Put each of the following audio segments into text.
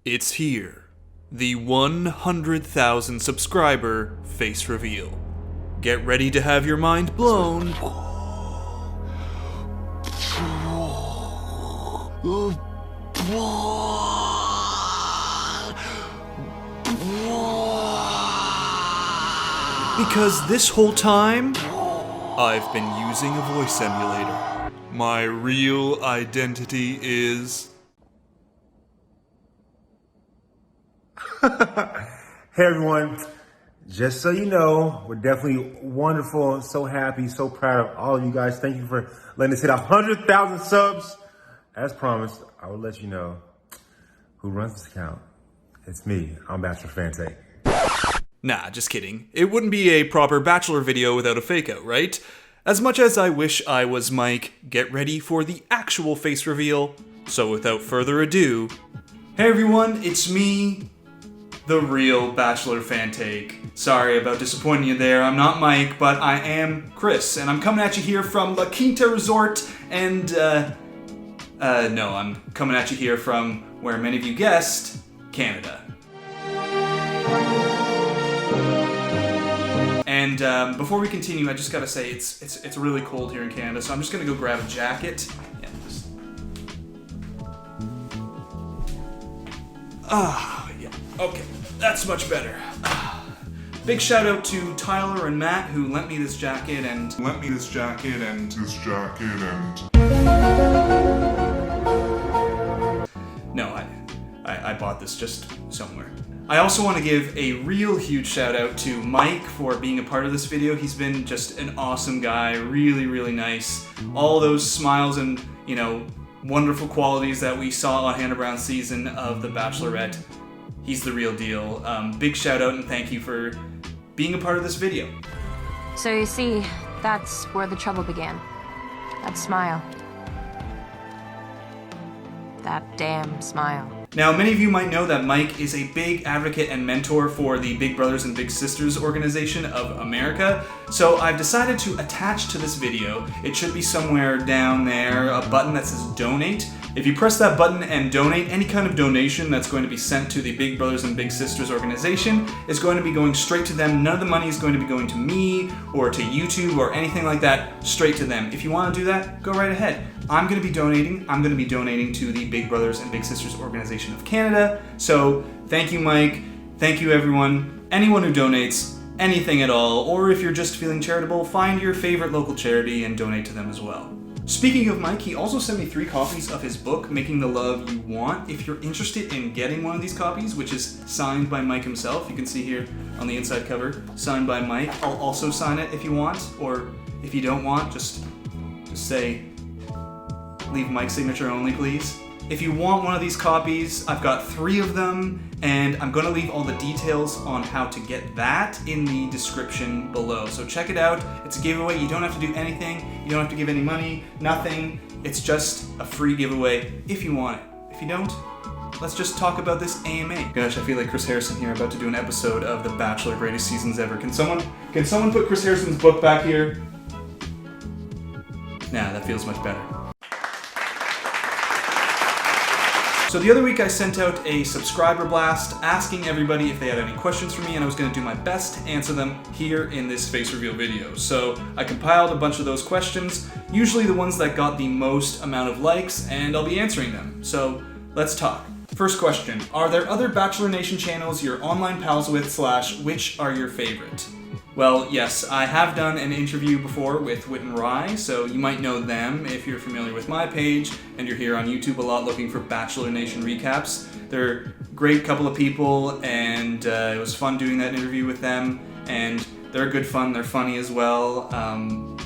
It's here. The 100,000 subscriber face reveal. Get ready to have your mind blown. Because this whole time, I've been using a voice emulator. My real identity is... Hey everyone, just so you know, we're definitely wonderful, so happy, so proud of all of you guys. Thank you for letting us hit 100,000 subs. As promised, I will let you know who runs this account. It's me, I'm Bachelor Fantake. Nah, just kidding. It wouldn't be a proper Bachelor video without a fake out, right? As much as I wish I was Mike, get ready for the actual face reveal. So without further ado, hey everyone, it's me, the real Bachelor Fantake. Sorry about disappointing you there. I'm not Mike, but I am Chris, and I'm coming at you here from La Quinta Resort, and, no, I'm coming at you here from where many of you guessed, Canada. And before we continue, I just gotta say it's really cold here in Canada, so I'm just gonna go grab a jacket. Yeah, just... yeah, okay, that's much better. Big shout out to Tyler and Matt who lent me this jacket and... No, I bought this just somewhere. I also want to give a real huge shout out to Mike for being a part of this video. He's been just an awesome guy, really, really nice. All those smiles and, you know, wonderful qualities that we saw on Hannah Brown's season of The Bachelorette. He's the real deal. Big shout out and thank you for being a part of this video. So you see, that's where the trouble began. That smile. That damn smile. Now, many of you might know that Mike is a big advocate and mentor for the Big Brothers and Big Sisters organization of America, so I've decided to attach to this video, it should be somewhere down there, a button that says donate. If you press that button and donate, any kind of donation that's going to be sent to the Big Brothers and Big Sisters organization is going to be going straight to them. None of the money is going to be going to me or to YouTube or anything like that, straight to them. If you want to do that, go right ahead. I'm going to be donating to the Big Brothers and Big Sisters organization of Canada. So thank you, Mike. Thank you, everyone. Anyone who donates anything at all, or if you're just feeling charitable, find your favorite local charity and donate to them as well. Speaking of Mike, he also sent me 3 copies of his book, Making the Love You Want. If you're interested in getting one of these copies, which is signed by Mike himself, you can see here on the inside cover, signed by Mike. I'll also sign it if you want, or if you don't want, just say, leave Mike's signature only, please. If you want one of these copies, I've got 3 of them, and I'm going to leave all the details on how to get that in the description below. So check it out. It's a giveaway. You don't have to do anything. You don't have to give any money, nothing. It's just a free giveaway if you want it. If you don't, let's just talk about this AMA. Gosh, I feel like Chris Harrison here about to do an episode of The Bachelor Greatest Seasons Ever. Can someone put Chris Harrison's book back here? Nah, that feels much better. So the other week I sent out a subscriber blast asking everybody if they had any questions for me, and I was going to do my best to answer them here in this face reveal video. So I compiled a bunch of those questions, usually the ones that got the most amount of likes, and I'll be answering them. So let's talk. First question, are there other Bachelor Nation channels you're online pals with / which are your favorite? Well, yes, I have done an interview before with Whit and Rye, so you might know them if you're familiar with my page and you're here on YouTube a lot looking for Bachelor Nation recaps. They're a great couple of people, and it was fun doing that interview with them, and they're good fun, they're funny as well.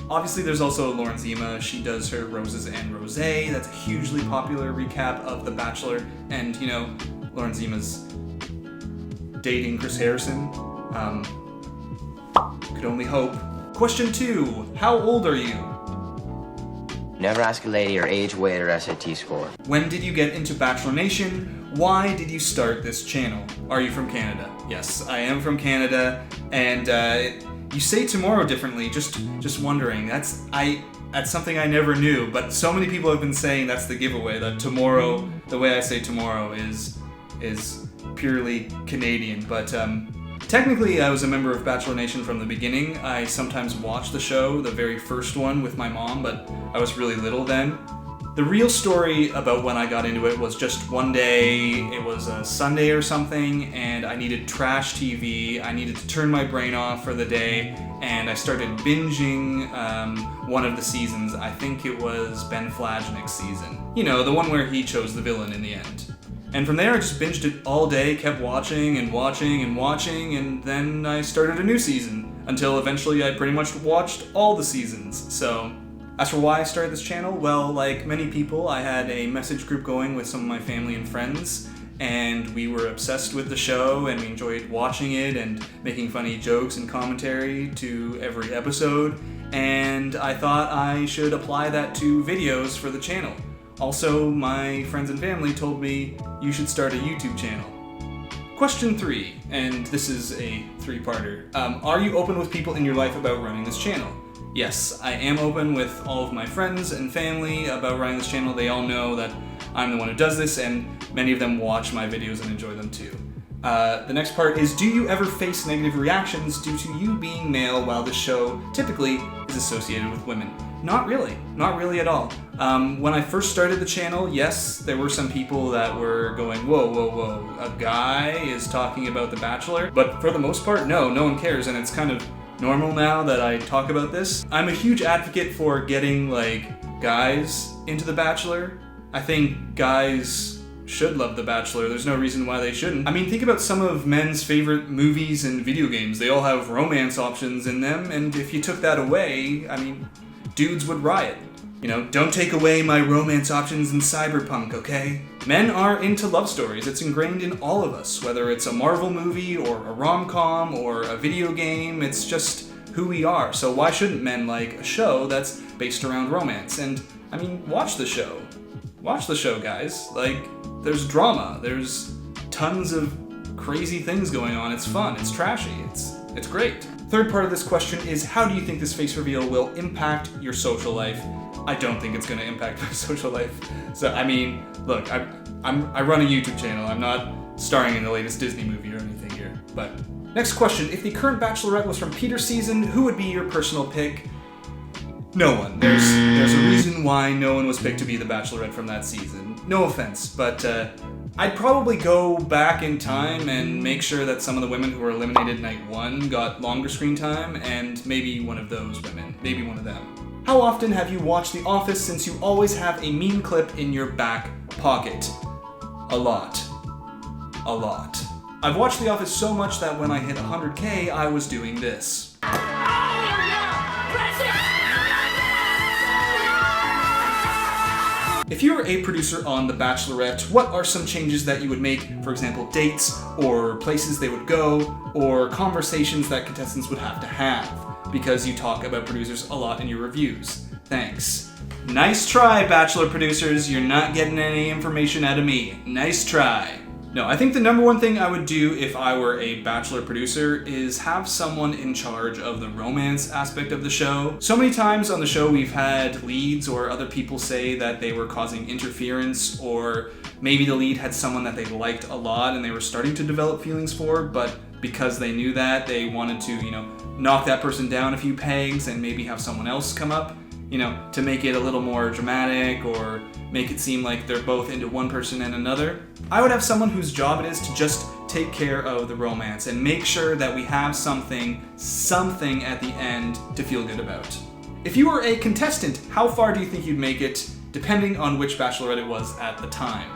Obviously there's also Lauren Zima, she does her Roses and Rosé, that's a hugely popular recap of The Bachelor, and you know, Lauren Zima's dating Chris Harrison. Could only hope. Question 2, how old are you? Never ask a lady her age, weight, or SAT score. When did you get into Bachelor Nation? Why did you start this channel? Are you from Canada? Yes, I am from Canada, and you say tomorrow differently, just wondering. That's something I never knew, but so many people have been saying that's the giveaway, that tomorrow, the way I say tomorrow is is purely Canadian, but technically I was a member of Bachelor Nation from the beginning. I sometimes watched the show, the very first one, with my mom, but I was really little then. The real story about when I got into it was just one day, it was a Sunday or something, and I needed trash TV. I needed to turn my brain off for the day, and I started binging one of the seasons. I think it was Ben Flajnik's season. You know, the one where he chose the villain in the end. And from there I just binged it all day, kept watching and watching and watching, and then I started a new season, until eventually I pretty much watched all the seasons. So, as for why I started this channel, well, like many people, I had a message group going with some of my family and friends, and we were obsessed with the show, and we enjoyed watching it and making funny jokes and commentary to every episode, and I thought I should apply that to videos for the channel. Also, my friends and family told me you should start a YouTube channel. Question 3, and this is a three-parter. Are you open with people in your life about running this channel? Yes, I am open with all of my friends and family about running this channel. They all know that I'm the one who does this, and many of them watch my videos and enjoy them too. The next part is, do you ever face negative reactions due to you being male while the show typically is associated with women? Not really at all. When I first started the channel, yes, there were some people that were going, whoa, a guy is talking about The Bachelor? But for the most part, no one cares, and it's kind of normal now that I talk about this. I'm a huge advocate for getting, guys into The Bachelor. I think guys should love The Bachelor. There's no reason why they shouldn't. I mean, think about some of men's favorite movies and video games. They all have romance options in them, and if you took that away, I mean, dudes would riot. You know, don't take away my romance options in Cyberpunk, okay? Men are into love stories. It's ingrained in all of us, whether it's a Marvel movie or a rom-com or a video game. It's just who we are. So why shouldn't men like a show that's based around romance? And, I mean, watch the show. Watch the show, guys. There's drama. There's tons of crazy things going on. It's fun. It's trashy. It's great. Third part of this question is, how do you think this face reveal will impact your social life? I don't think it's going to impact my social life. So, I mean, look, I run a YouTube channel. I'm not starring in the latest Disney movie or anything here. But next question, if the current Bachelorette was from Peter's season, who would be your personal pick? No one. There's a reason why no one was picked to be the Bachelorette from that season. No offense, but I'd probably go back in time and make sure that some of the women who were eliminated night 1 got longer screen time, and maybe one of those women, maybe one of them. How often have you watched The Office, since you always have a meme clip in your back pocket? A lot. I've watched The Office so much that when I hit 100K, I was doing this. If you were a producer on The Bachelorette, what are some changes that you would make? For example, dates, or places they would go, or conversations that contestants would have to have, because you talk about producers a lot in your reviews. Thanks. Nice try, Bachelor producers. You're not getting any information out of me. Nice try. No, I think the number one thing I would do if I were a Bachelor producer is have someone in charge of the romance aspect of the show. So many times on the show we've had leads or other people say that they were causing interference, or maybe the lead had someone that they liked a lot and they were starting to develop feelings for, but because they knew that, they wanted to, knock that person down a few pegs and maybe have someone else come up, to make it a little more dramatic or make it seem like they're both into one person and another. I would have someone whose job it is to just take care of the romance and make sure that we have something at the end to feel good about. If you were a contestant, how far do you think you'd make it, depending on which Bachelorette it was at the time?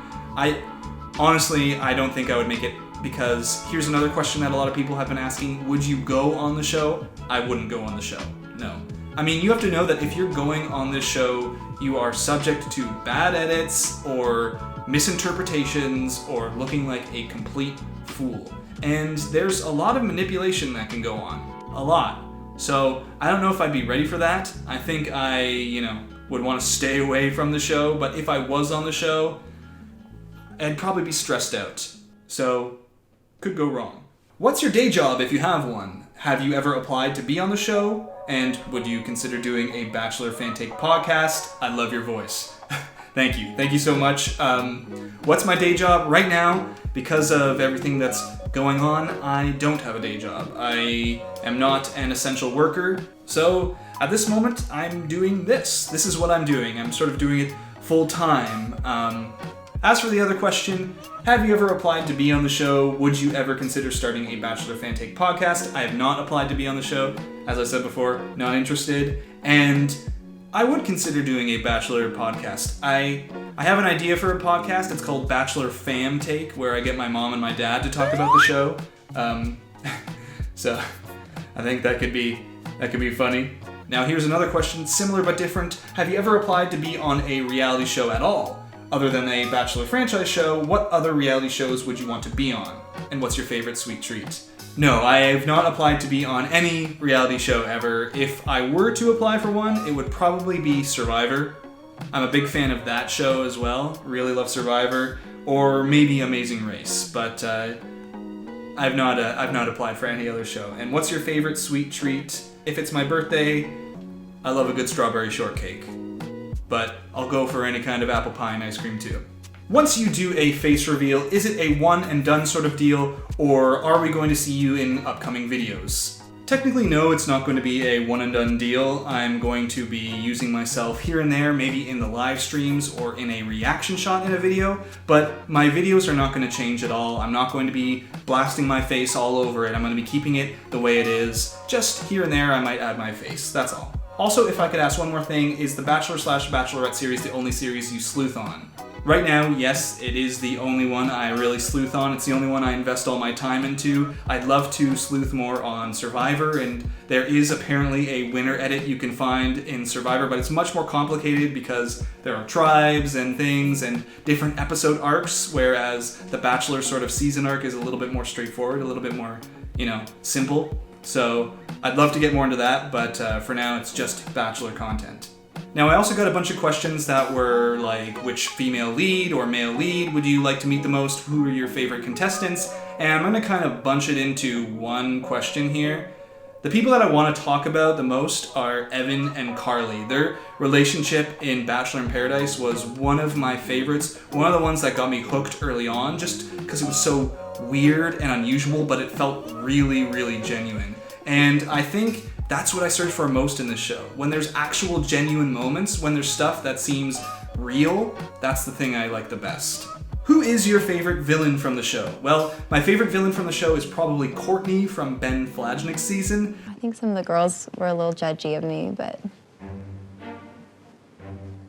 Honestly, I don't think I would make it, because here's another question that a lot of people have been asking. Would you go on the show? I wouldn't go on the show. No. I mean, you have to know that if you're going on this show, you are subject to bad edits or misinterpretations or looking like a complete fool. And there's a lot of manipulation that can go on. A lot. So I don't know if I'd be ready for that. I think I, would want to stay away from the show, but if I was on the show, I'd probably be stressed out. So, could go wrong. What's your day job if you have one? Have you ever applied to be on the show? And would you consider doing a Bachelor Fantake podcast? I love your voice. Thank you. Thank you so much. What's my day job? Right now, because of everything that's going on, I don't have a day job. I am not an essential worker. So at this moment, I'm doing this. This is what I'm doing. I'm sort of doing it full time. As for the other question, have you ever applied to be on the show? Would you ever consider starting a Bachelor Fantake podcast? I have not applied to be on the show. As I said before, not interested. And I would consider doing a Bachelor podcast. I have an idea for a podcast. It's called Bachelor Fantake, where I get my mom and my dad to talk about the show. So I think that could be funny. Now here's another question, similar but different. Have you ever applied to be on a reality show at all? Other than a Bachelor franchise show, what other reality shows would you want to be on? And what's your favorite sweet treat? No, I have not applied to be on any reality show ever. If I were to apply for one, it would probably be Survivor. I'm a big fan of that show as well. Really love Survivor. Or maybe Amazing Race, but I've not applied for any other show. And what's your favorite sweet treat? If it's my birthday, I love a good strawberry shortcake. But I'll go for any kind of apple pie and ice cream too. Once you do a face reveal, is it a one and done sort of deal, or are we going to see you in upcoming videos? Technically, no, it's not going to be a one and done deal. I'm going to be using myself here and there, maybe in the live streams or in a reaction shot in a video, but my videos are not going to change at all. I'm not going to be blasting my face all over it. I'm going to be keeping it the way it is. Just here and there, I might add my face, that's all. Also, if I could ask one more thing, is the Bachelor/Bachelorette series the only series you sleuth on? Right now, yes, it is the only one I really sleuth on. It's the only one I invest all my time into. I'd love to sleuth more on Survivor, and there is apparently a winner edit you can find in Survivor, but it's much more complicated because there are tribes and things and different episode arcs, whereas the Bachelor sort of season arc is a little bit more straightforward, a little bit more, simple. So I'd love to get more into that, but for now it's just Bachelor content. Now I also got a bunch of questions that were like, which female lead or male lead would you like to meet the most? Who are your favorite contestants? And I'm going to kind of bunch it into one question here. The people that I want to talk about the most are Evan and Carly. Their relationship in Bachelor in Paradise was one of my favorites, one of the ones that got me hooked early on, just because it was so weird and unusual, but it felt really, really genuine. And I think that's what I search for most in this show. When there's actual genuine moments, when there's stuff that seems real, that's the thing I like the best. Who is your favorite villain from the show? Well, my favorite villain from the show is probably Courtney from Ben Flajnik's season. I think some of the girls were a little judgy of me, but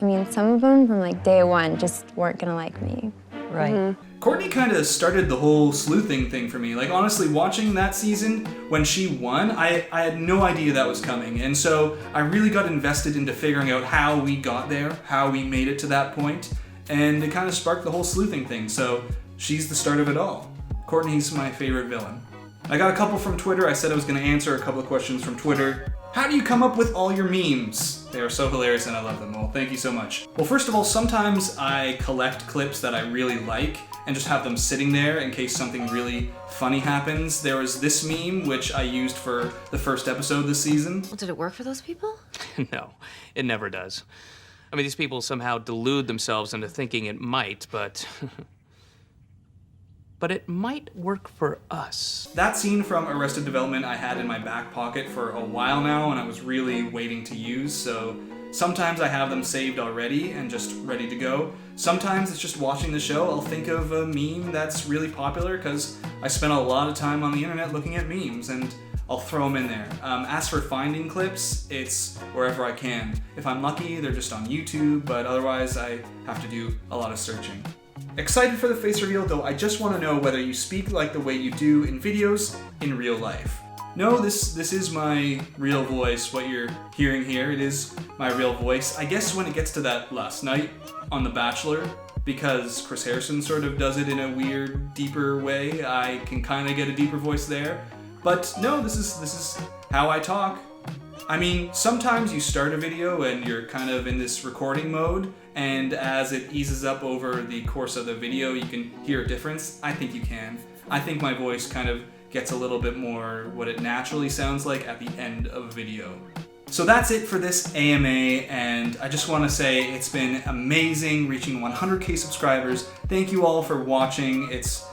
I mean, some of them from like day one just weren't gonna like me. Right. Mm-hmm. Courtney kind of started the whole sleuthing thing for me. Like, honestly, watching that season, when she won, I had no idea that was coming. And so I really got invested into figuring out how we got there, how we made it to that point. And it kind of sparked the whole sleuthing thing. So she's the start of it all. Courtney's my favorite villain. I got a couple from Twitter. I said I was going to answer a couple of questions from Twitter. How do you come up with all your memes? They are so hilarious and I love them all. Thank you so much. Well, first of all, sometimes I collect clips that I really like and just have them sitting there in case something really funny happens. There was this meme, which I used for the first episode this season. Well, did it work for those people? No, it never does. I mean, these people somehow delude themselves into thinking it might, but... but it might work for us. That scene from Arrested Development I had in my back pocket for a while now and I was really waiting to use, so sometimes I have them saved already and just ready to go. Sometimes it's just watching the show, I'll think of a meme that's really popular because I spent a lot of time on the internet looking at memes and I'll throw them in there. As for finding clips, it's wherever I can. If I'm lucky, they're just on YouTube, but otherwise I have to do a lot of searching. Excited for the face reveal, though I just want to know whether you speak like the way you do in videos in real life. No, this is my real voice, what you're hearing here. It is my real voice. I guess when it gets to that last night on The Bachelor, because Chris Harrison sort of does it in a weird, deeper way, I can kind of get a deeper voice there. But no, this is how I talk. I mean, sometimes you start a video and you're kind of in this recording mode, and as it eases up over the course of the video, you can hear a difference. I think you can. I think my voice kind of gets a little bit more what it naturally sounds like at the end of a video. So that's it for this AMA, and I just want to say it's been amazing reaching 100k subscribers. Thank you all for watching. It's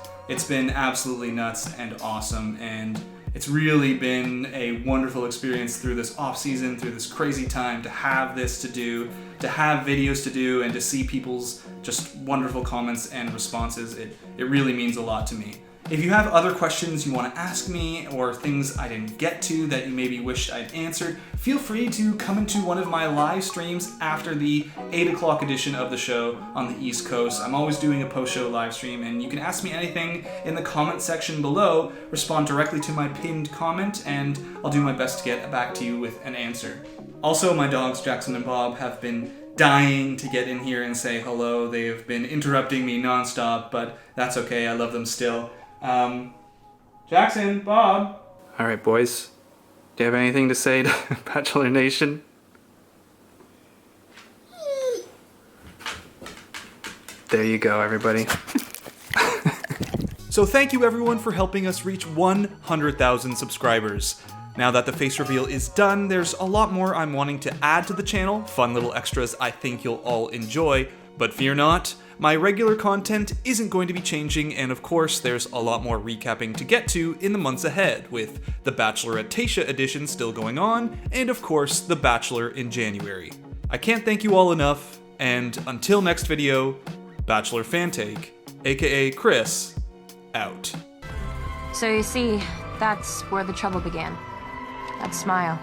been absolutely nuts and awesome, and it's really been a wonderful experience through this off season, through this crazy time, to have this to do, to have videos to do, and to see people's just wonderful comments and responses. It really means a lot to me. If you have other questions you want to ask me, or things I didn't get to that you maybe wished I'd answered, feel free to come into one of my live streams after the 8 o'clock edition of the show on the East Coast. I'm always doing a post-show live stream, and you can ask me anything in the comment section below, respond directly to my pinned comment, and I'll do my best to get back to you with an answer. Also, my dogs Jackson and Bob have been dying to get in here and say hello. They have been interrupting me nonstop, but that's okay, I love them still. Jackson, Bob. All right, boys. Do you have anything to say to Bachelor Nation? There you go, everybody. So thank you everyone for helping us reach 100,000 subscribers. Now that the face reveal is done, there's a lot more I'm wanting to add to the channel, fun little extras I think you'll all enjoy, but fear not, my regular content isn't going to be changing, and of course there's a lot more recapping to get to in the months ahead, with the Bachelorette Tayshia edition still going on, and of course The Bachelor in January. I can't thank you all enough, and until next video, Bachelor Fantake, aka Chris, out. So you see, that's where the trouble began. That smile.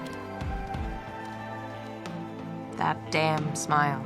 That damn smile.